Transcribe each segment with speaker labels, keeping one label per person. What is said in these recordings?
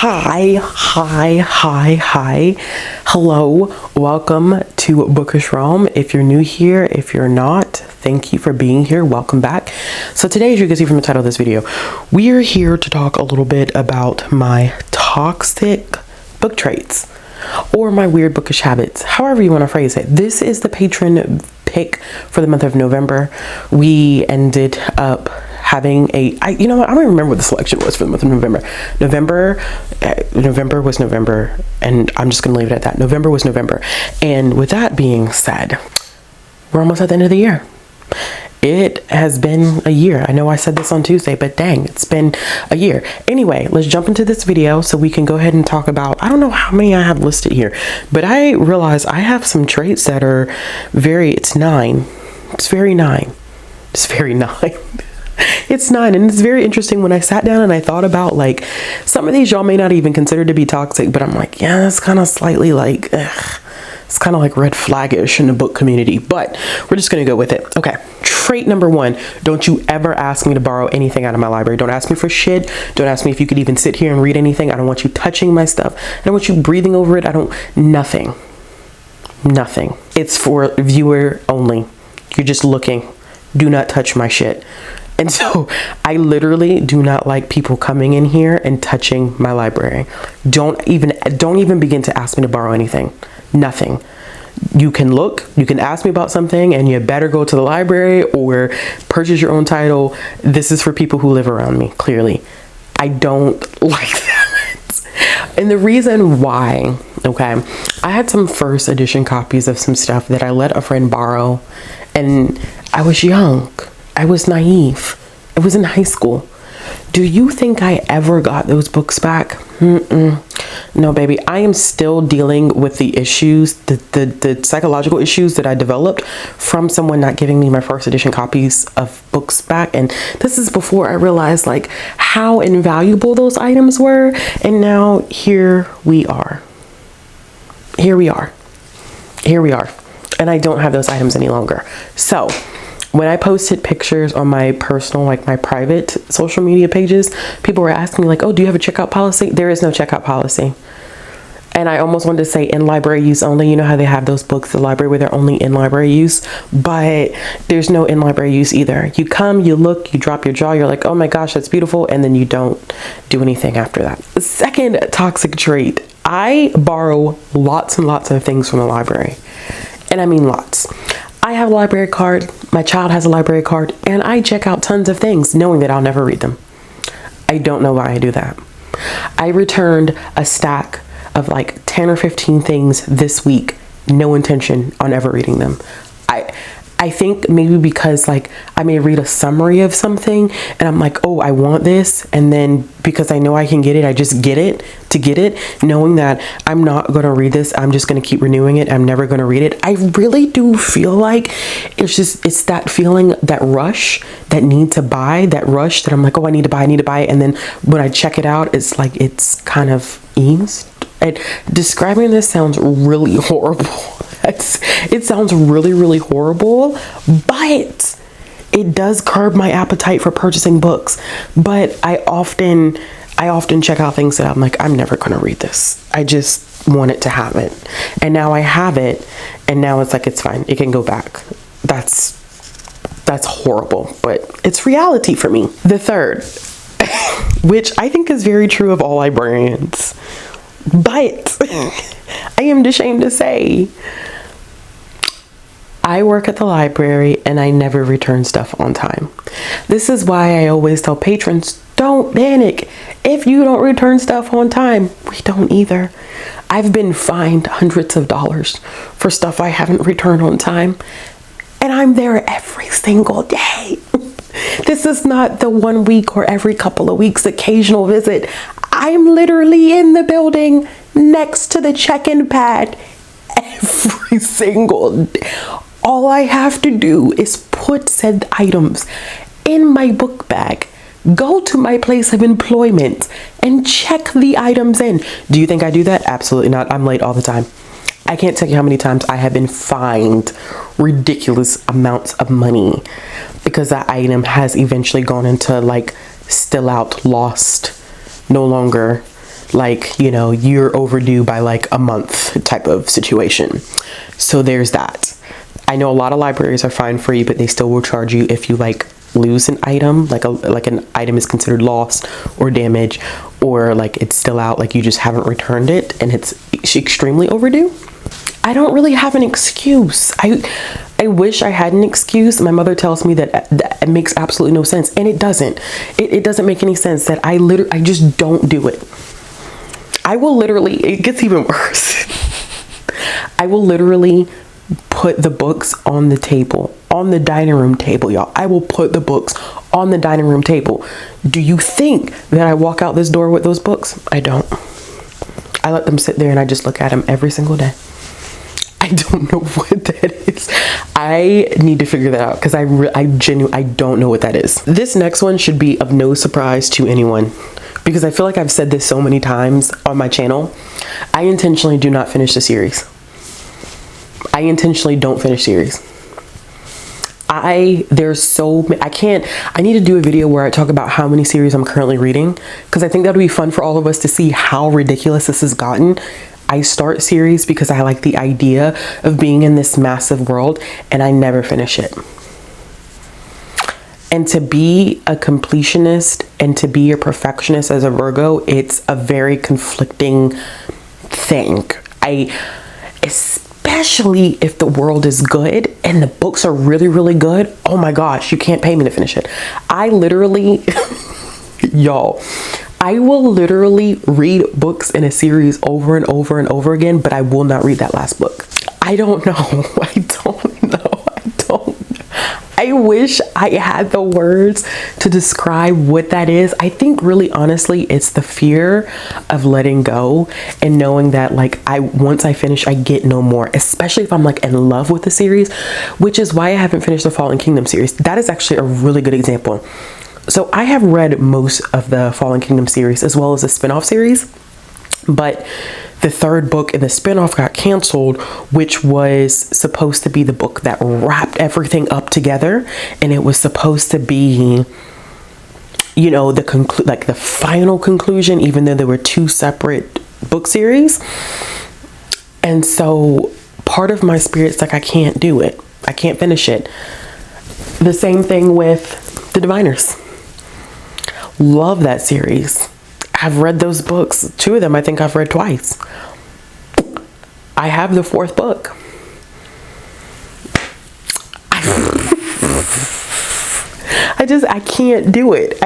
Speaker 1: Hi. Hello, welcome to Bookishrealm. If you're new here, if you're not, thank you for being here. Welcome back. So today, as you can see from the title of this video, we are here to talk a little bit about my toxic book traits or my weird bookish habits, however you want to phrase it. This is the patron pick for the month of November. We ended up having I don't even remember what the selection was for the month of November. November was November, and I'm just gonna leave it at that. November was November. And with that being said, we're almost at the end of the year. It has been a year. I know I said this on Tuesday, but dang, it's been a year. Anyway, let's jump into this video so we can go ahead and talk about, I don't know how many I have listed here, but I realize I have some traits that are it's 9. It's very 9. It's very 9. It's 9, and it's very interesting. When I sat down and I thought about like some of these y'all may not even consider to be toxic, but I'm like, yeah, that's kind of slightly like, it's kind of like red flaggish in the book community, but we're just going to go with it. Okay. Trait number 1, don't you ever ask me to borrow anything out of my library. Don't ask me for shit. Don't ask me if you could even sit here and read anything. I don't want you touching my stuff. I don't want you breathing over it. Nothing. It's for viewer only. You're just looking. Do not touch my shit. And so I literally do not like people coming in here and touching my library. Don't even begin to ask me to borrow anything. Nothing. You can look, you can ask me about something, and you better go to the library or purchase your own title. This is for people who live around me, clearly. I don't like that. And the reason why, okay, I had some first edition copies of some stuff that I let a friend borrow, and I was young. I was naive. I was in high school. Do you think I ever got those books back? No, baby. I am still dealing with the issues, the psychological issues that I developed from someone not giving me my first edition copies of books back. And this is before I realized like how invaluable those items were. And now here we are. And I don't have those items any longer. So when I posted pictures on my personal, like my private social media pages, people were asking me like, oh, do you have a checkout policy? There is no checkout policy. And I almost wanted to say in library use only. You know how they have those books, the library, where they're only in library use, but there's no in library use either. You come, you look, you drop your jaw, you're like, oh my gosh, that's beautiful. And then you don't do anything after that. The second toxic trait, I borrow lots and lots of things from the library. And I mean lots. I have a library card, my child has a library card, and I check out tons of things knowing that I'll never read them. I don't know why I do that. I returned a stack of like 10 or 15 things this week, no intention on ever reading them. I think maybe because like I may read a summary of something and I'm like, oh, I want this. And then because I know I can get it, I just get it, knowing that I'm not going to read this. I'm just going to keep renewing it. I'm never going to read it. I really do feel like it's that feeling, that rush, that need to buy, that rush that I'm like, oh, I need to buy it. And then when I check it out, it's like, it's kind of eased. And describing this sounds really horrible. It sounds really, really horrible, but it does curb my appetite for purchasing books. But I often check out things that I'm like, I'm never going to read this. I just want it to have it. And now I have it, and now it's like, it's fine. It can go back. That's horrible, but it's reality for me. The third, which I think is very true of all librarians, but I am ashamed to say, I work at the library and I never return stuff on time. This is why I always tell patrons, don't panic. If you don't return stuff on time, we don't either. I've been fined hundreds of dollars for stuff I haven't returned on time, and I'm there every single day. This is not the 1 week or every couple of weeks occasional visit. I'm literally in the building next to the check-in pad every single day. All I have to do is put said items in my book bag, go to my place of employment, and check the items in. Do you think I do that? Absolutely not. I'm late all the time. I can't tell you how many times I have been fined ridiculous amounts of money because that item has eventually gone into like still out, lost, no longer like, you know, you're overdue by like a month type of situation. So there's that. I know a lot of libraries are fine free, but they still will charge you if you like lose an item, like an item is considered lost or damaged, or like it's still out, like you just haven't returned it and it's extremely overdue. I don't really have an excuse. I wish I had an excuse. My mother tells me that it makes absolutely no sense, and it doesn't. It doesn't make any sense that I just don't do it. I will literally, it gets even worse. I will literally put the books on the table, on the dining room table, y'all. I will put the books on the dining room table. Do you think that I walk out this door with those books? I don't. I let them sit there and I just look at them every single day. I don't know what that is. I need to figure that out because I genuinely don't know what that is. This next one should be of no surprise to anyone because I feel like I've said this so many times on my channel. I intentionally do not finish the series. I intentionally don't finish series. I need to do a video where I talk about how many series I'm currently reading because I think that would be fun for all of us to see how ridiculous this has gotten. I start series because I like the idea of being in this massive world and I never finish it. And to be a completionist and to be a perfectionist as a Virgo, it's a very conflicting thing. Especially if the world is good and the books are really, really good. Oh my gosh, you can't pay me to finish it. I literally, y'all, I will literally read books in a series over and over and over again, but I will not read that last book. I don't know. I wish I had the words to describe what that is. I think really honestly, it's the fear of letting go and knowing that like once I finish, I get no more, especially if I'm like in love with the series, which is why I haven't finished the Fallen Kingdom series. That is actually a really good example. So I have read most of the Fallen Kingdom series as well as the spinoff series, but the third book in the spinoff got canceled, which was supposed to be the book that wrapped everything up together. And it was supposed to be, you know, the final conclusion, even though there were two separate book series. And so part of my spirit's like, I can't do it. I can't finish it. The same thing with The Diviners. Love that series. I've read those books. Two of them I think I've read twice. I have the fourth book. I can't do it.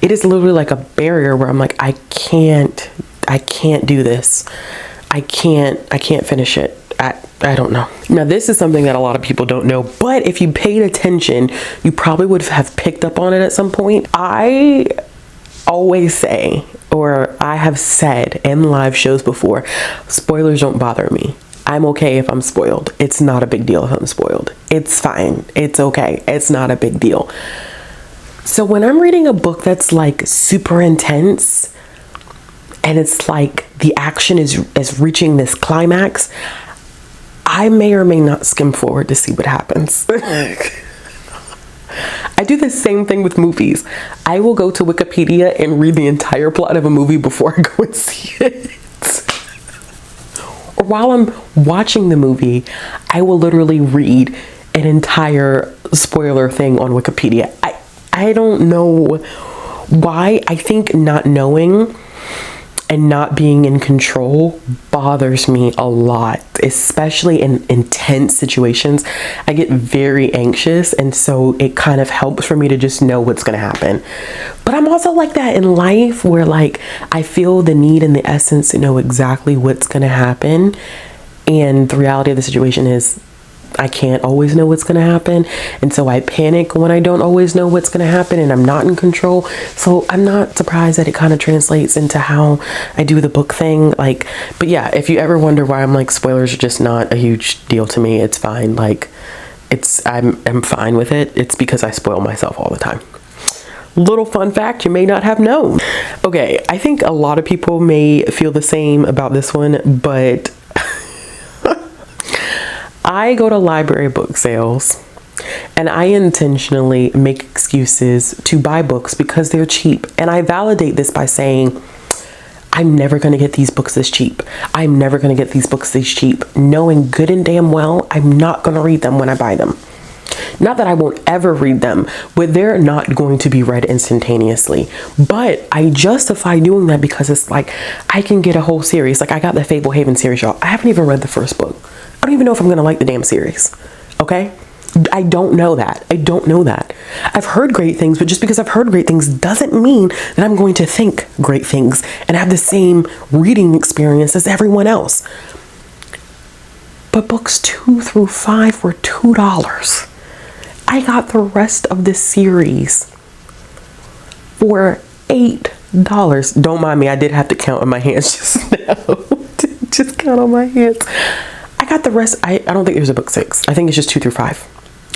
Speaker 1: It is literally like a barrier where I'm like, I can't do this. I can't finish it. I don't know. Now, this is something that a lot of people don't know, but if you paid attention, you probably would have picked up on it at some point. I always say, or I have said in live shows before, spoilers don't bother me. I'm okay if I'm spoiled. It's not a big deal if I'm spoiled. It's fine. It's okay. It's not a big deal. So when I'm reading a book that's like super intense and it's like the action is reaching this climax, I may or may not skim forward to see what happens. I do the same thing with movies. I will go to Wikipedia and read the entire plot of a movie before I go and see it. Or while I'm watching the movie, I will literally read an entire spoiler thing on Wikipedia. I don't know why. I think not knowing and not being in control bothers me a lot, especially in intense situations. I get very anxious, and so it kind of helps for me to just know what's going to happen. But I'm also like that in life where like I feel the need and the essence to know exactly what's going to happen, and the reality of the situation is I can't always know what's going to happen, and so I panic when I don't always know what's going to happen and I'm not in control. So I'm not surprised that it kind of translates into how I do the book thing. Like, but yeah, if you ever wonder why I'm like, spoilers are just not a huge deal to me, it's fine. Like, I'm fine with it. It's because I spoil myself all the time. Little fun fact you may not have known. Okay, I think a lot of people may feel the same about this one, but I go to library book sales and I intentionally make excuses to buy books because they're cheap. And I validate this by saying, I'm never going to get these books this cheap. I'm never going to get these books this cheap, knowing good and damn well I'm not going to read them when I buy them. Not that I won't ever read them, but they're not going to be read instantaneously. But I justify doing that because it's like I can get a whole series. Like I got the Fable Haven series, y'all. I haven't even read the first book. I don't even know if I'm going to like the damn series. Okay? I don't know that. I don't know that. I've heard great things, but just because I've heard great things doesn't mean that I'm going to think great things and have the same reading experience as everyone else. But books 2 through 5 were $2. I got the rest of the series for $8. Don't mind me, I did have to count on my hands just now. Just count on my hands. I got the rest. I don't think there's a book 6. I think it's just 2 through 5.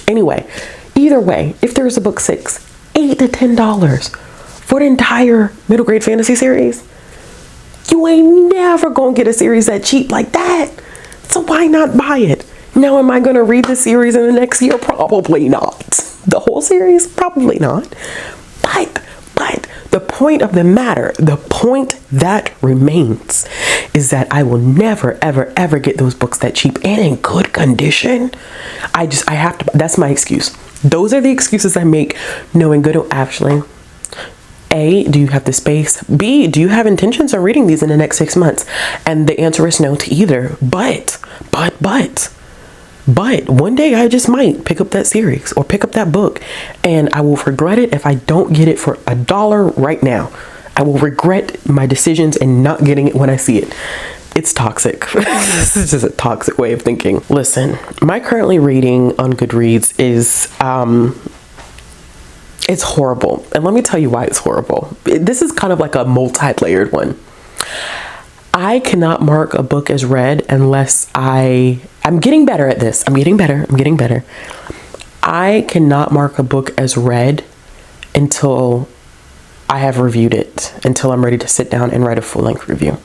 Speaker 1: Anyway, either way, if there's a book 6, $8 to $10 for the entire middle grade fantasy series. You ain't never gonna get a series that cheap like that. So why not buy it? Now, am I going to read the series in the next year? Probably not. The whole series? Probably not. But the point of the matter, the point that remains is that I will never, ever, ever get those books that cheap and in good condition. I have to, that's my excuse. Those are the excuses I make knowing good. Actually, A, do you have the space? B, do you have intentions of reading these in the next 6 months? And the answer is no to either. But one day I just might pick up that series or pick up that book, and I will regret it if I don't get it for $1 right now. I will regret my decisions and not getting it when I see it. It's toxic. This is just a toxic way of thinking. Listen, my currently reading on Goodreads is, it's horrible. And let me tell you why it's horrible. This is kind of like a multi-layered one. I cannot mark a book as read unless I'm getting better at this. I'm getting better. I cannot mark a book as read until I have reviewed it, until I'm ready to sit down and write a full-length review.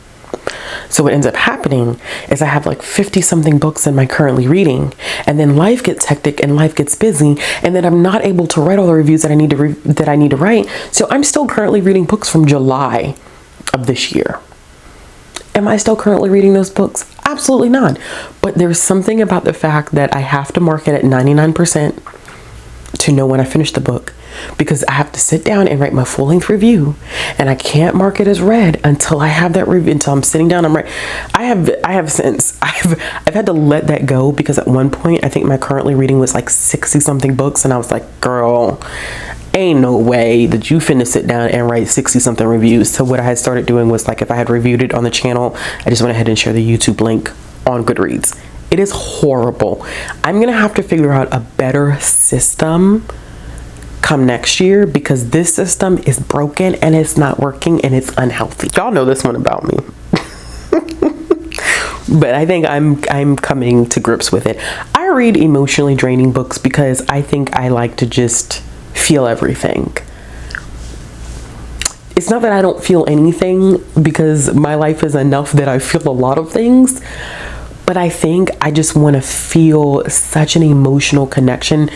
Speaker 1: So what ends up happening is I have like 50 something books in my currently reading, and then life gets hectic and life gets busy, and then I'm not able to write all the reviews that I need to write. So I'm still currently reading books from July of this year. Am I still currently reading those books? Absolutely not. But there's something about the fact that I have to mark it at 99% to know when I finish the book, because I have to sit down and write my full-length review, and I can't mark it as read until I have that review, until I'm sitting down. I've had to let that go, because at one point I think my currently reading was like 60 something books, and I was like, girl, ain't no way that you finna sit down and write 60 something reviews. So what I had started doing was, like, if I had reviewed it on the channel, I just went ahead and shared the YouTube link on Goodreads. It is horrible. I'm gonna have to figure out a better system come next year, because this system is broken and it's not working and it's unhealthy. Y'all know this one about me. But I think I'm coming to grips with it. I read emotionally draining books because I think I like to just feel everything. It's not that I don't feel anything, because my life is enough that I feel a lot of things, but I think I just want to feel such an emotional connection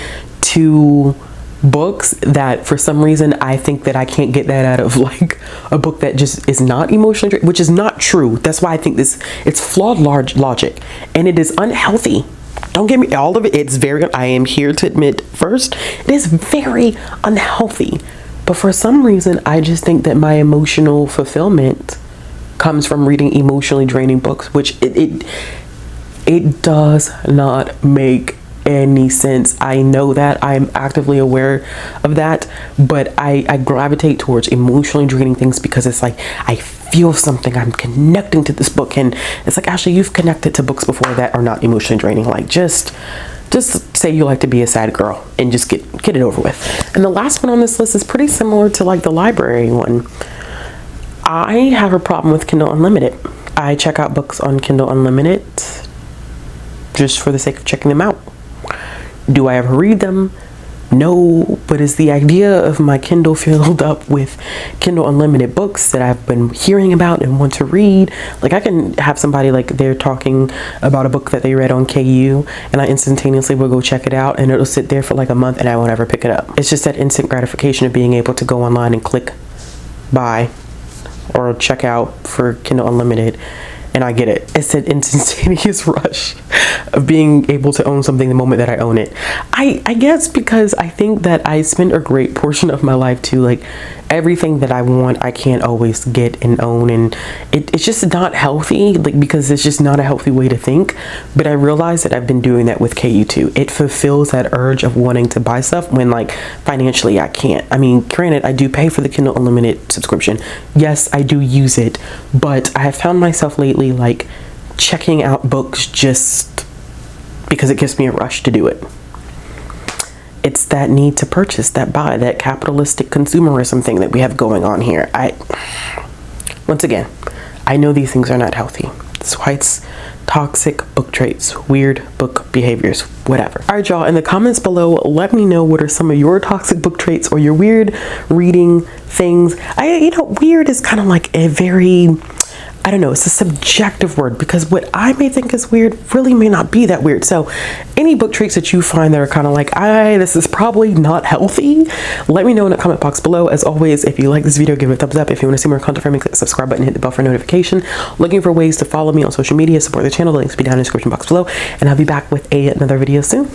Speaker 1: to books that for some reason I think that I can't get that out of like a book that just is not emotionally draining, which is not true. That's why I think it's flawed logic, and it is unhealthy. Don't get me, all of it, it's very, I am here to admit first, it is very unhealthy. But for some reason, I just think that my emotional fulfillment comes from reading emotionally draining books, which it does not make any sense. I know that, I'm actively aware of that, but I gravitate towards emotionally draining things because it's like I feel something, I'm connecting to this book, and it's like, Ashley, you've connected to books before that are not emotionally draining. Like just say you like to be a sad girl and just get it over with. And the last one on this list is pretty similar to like the library one. I have a problem with Kindle Unlimited. I check out books on Kindle Unlimited just for the sake of checking them out. Do I ever read them? No, but is the idea of my Kindle filled up with Kindle Unlimited books that I've been hearing about and want to read? Like, I can have somebody, like, they're talking about a book that they read on KU, and I instantaneously will go check it out, and it'll sit there for like a month and I won't ever pick it up. It's just that instant gratification of being able to go online and click buy or check out for Kindle Unlimited, and I get it. It's an instantaneous rush of being able to own something the moment that I own it. I guess because I think that I spend a great portion of my life too, like everything that I want I can't always get and own, and it's just not healthy, like, because it's just not a healthy way to think. But I realize that I've been doing that with KU too. It fulfills that urge of wanting to buy stuff when, like, financially I can't. I mean, granted, I do pay for the Kindle Unlimited subscription. Yes, I do use it, but I have found myself lately like checking out books just because it gives me a rush to do it. It's that need to purchase, that buy, that capitalistic consumerism thing that we have going on here. Once again, I know these things are not healthy. That's why it's toxic book traits, weird book behaviors, whatever. All right, y'all, in the comments below, let me know what are some of your toxic book traits or your weird reading things. Weird is kind of like a very, I don't know, it's a subjective word, because what I may think is weird really may not be that weird. So any book traits that you find that are kind of like, this is probably not healthy, let me know in the comment box below. As always, if you like this video, give it a thumbs up. If you want to see more content from me, click the subscribe button, hit the bell for notification. Looking for ways to follow me on social media, support the channel, the links will be down in the description box below, and I'll be back with another video soon.